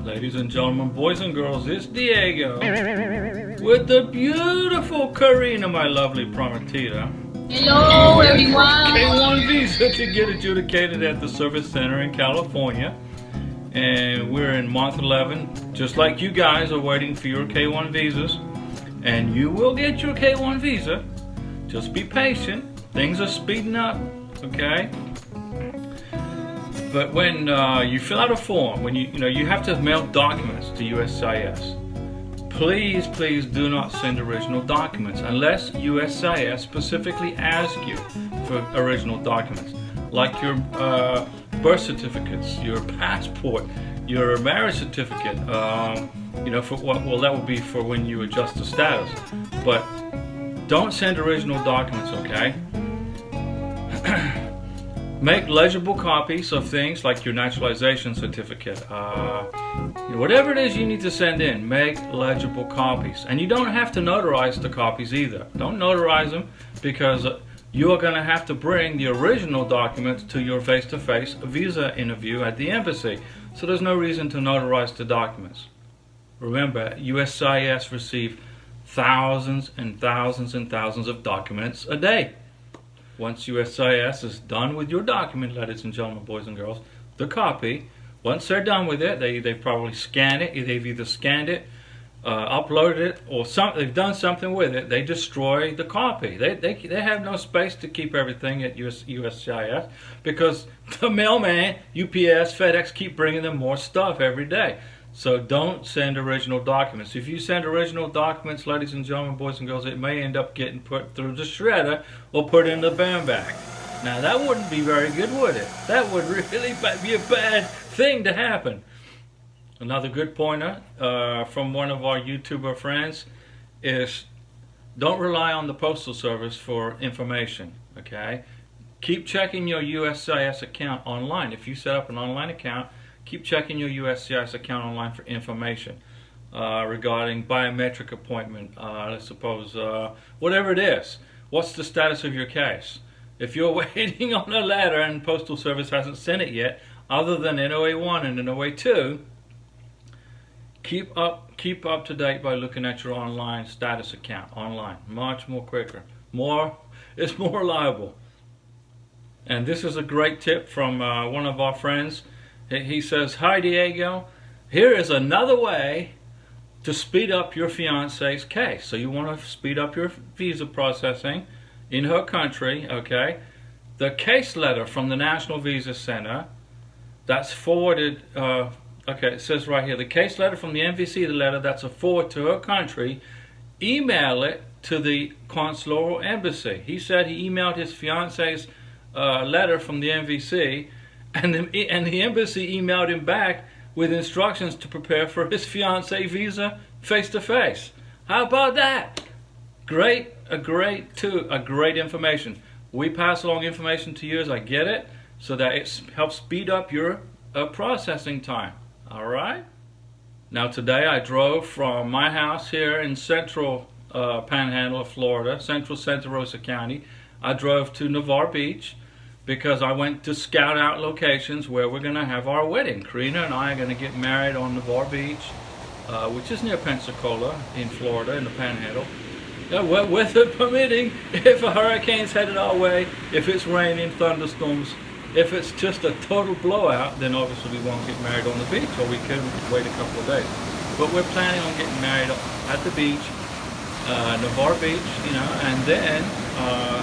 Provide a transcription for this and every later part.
Ladies and gentlemen, boys and girls, it's Diego with the beautiful Karina, my lovely Prometida. Hello, everyone. K1 visa to get adjudicated at the Service Center in California. And we're in month 11, just like you guys are waiting for your K1 visas. And you will get your K1 visa. Just be patient. Things are speeding up, okay? But when you fill out a form, when you have to mail documents to USCIS, please do not send original documents unless USCIS specifically asks you for original documents, like your birth certificates, your passport, your marriage certificate. For what? Well, that would be for when you adjust the status. But don't send original documents, okay? Make legible copies of things like your naturalization certificate. Whatever it is you need to send in, make legible copies. And you don't have to notarize the copies either. Don't notarize them because you are going to have to bring the original documents to your face-to-face visa interview at the embassy. So there's no reason to notarize the documents. Remember, USCIS receive thousands and thousands and thousands of documents a day. Once USCIS is done with your document, ladies and gentlemen, boys and girls, the copy, once they're done with it, they probably scan it. They've either scanned it, uploaded it, or they've done something with it. They destroy the copy. They have no space to keep everything at USCIS because the mailman, UPS, FedEx keep bringing them more stuff every day. So don't send original documents. If you send original documents, ladies and gentlemen, boys and girls, it may end up getting put through the shredder or put in the band bag. Now that wouldn't be very good, would it? That would really be a bad thing to happen. Another good pointer from one of our YouTuber friends is don't rely on the Postal Service for information, okay? Keep checking your USCIS account online. If you set up an online account, keep checking your USCIS account online for information regarding biometric appointment, let's suppose, whatever it is. What's the status of your case? If you're waiting on a letter and Postal Service hasn't sent it yet, other than NOA1 and NOA2, keep up to date by looking at your online status account online. Much more quicker. It's more reliable. And this is a great tip from one of our friends. He says, "Hi Diego, here is another way to speed up your fiance's case." So you want to speed up your visa processing in her country, okay? The case letter from the National Visa Center that's forwarded, it says right here, the case letter from the NVC, the letter that's a forward to her country, email it to the consular or embassy. He said he emailed his fiance's letter from the NVC, and the embassy emailed him back with instructions to prepare for his fiancé visa face-to-face. How about that? Great information. We pass along information to you as I get it, so that it helps speed up your processing time. All right? Now today I drove from my house here in central Panhandle of Florida, central Santa Rosa County. I drove to Navarre Beach, because I went to scout out locations where we're going to have our wedding. Karina and I are going to get married on Navarre Beach, which is near Pensacola in Florida, in the Panhandle. Weather permitting, if a hurricane's headed our way, if it's raining, thunderstorms, if it's just a total blowout, then obviously we won't get married on the beach, or we could wait a couple of days. But we're planning on getting married at the beach, Navarre Beach, and then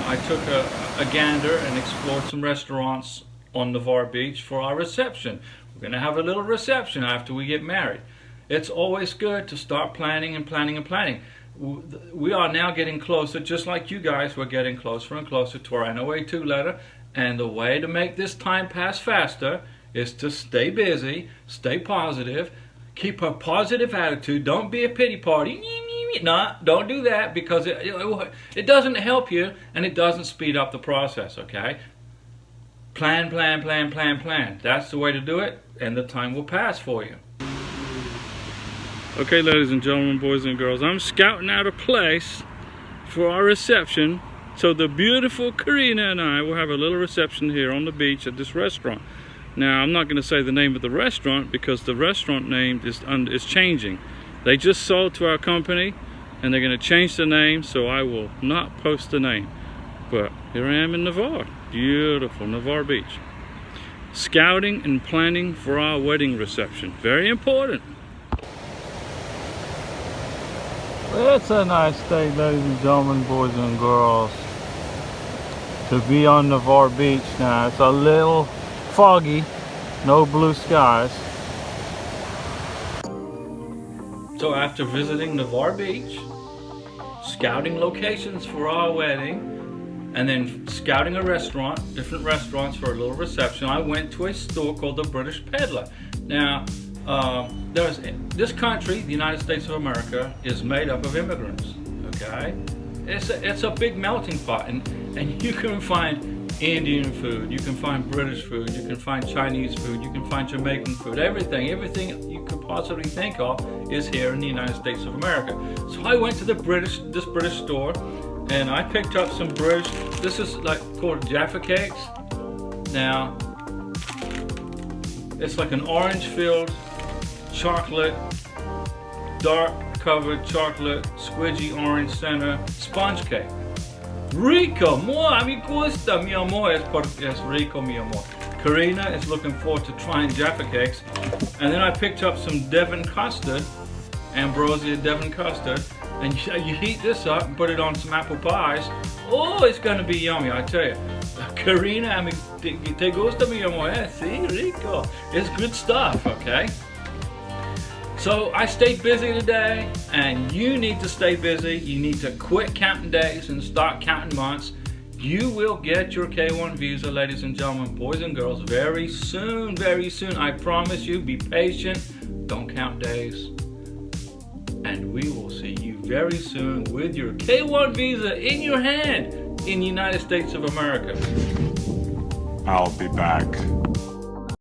I took a gander and explored some restaurants on Navarre Beach for our reception. We're going to have a little reception after we get married. It's always good to start planning and planning and planning. We are now getting closer, just like you guys, we're getting closer and closer to our NOA2 letter, and the way to make this time pass faster is to stay busy, stay positive, keep a positive attitude, don't be a pity party. No, don't do that, because it doesn't help you and it doesn't speed up the process, okay? Plan. That's the way to do it, and the time will pass for you. Okay, ladies and gentlemen, boys and girls, I'm scouting out a place for our reception. So the beautiful Karina and I will have a little reception here on the beach at this restaurant. Now, I'm not going to say the name of the restaurant because the restaurant name is changing. They just sold to our company and they're going to change the name, so I will not post the name. But here I am in Navarre. Beautiful Navarre Beach. Scouting and planning for our wedding reception. Very important. It's a nice day, ladies and gentlemen, boys and girls, to be on Navarre Beach now. It's a little foggy, no blue skies. So after visiting Navarre Beach, scouting locations for our wedding, and then scouting a restaurant, different restaurants for a little reception, I went to a store called the British Peddler. Now, this country, the United States of America, is made up of immigrants, okay? It's a big melting pot, and you can find Indian food, you can find British food, you can find Chinese food, you can find Jamaican food, everything you could possibly think of is here in the United States of America. So I went to this British store, and I picked up some British, this is like called Jaffa Cakes. Now, it's like an orange-filled chocolate, dark covered chocolate, squidgy orange center sponge cake. Rico, a mi gusta, mi amor, es rico, mi amor. Karina is looking forward to trying Jaffa Cakes. And then I picked up some Devon custard, Ambrosia Devon custard, and you heat this up and put it on some apple pies. Oh, it's gonna be yummy, I tell you. Karina, te gusta, mi amor? Sí, rico. It's good stuff, okay? So I stayed busy today, and you need to stay busy. You need to quit counting days and start counting months. You will get your K1 visa, ladies and gentlemen, boys and girls, very soon, very soon. I promise you, be patient, don't count days. And we will see you very soon with your K1 visa in your hand in the United States of America. I'll be back.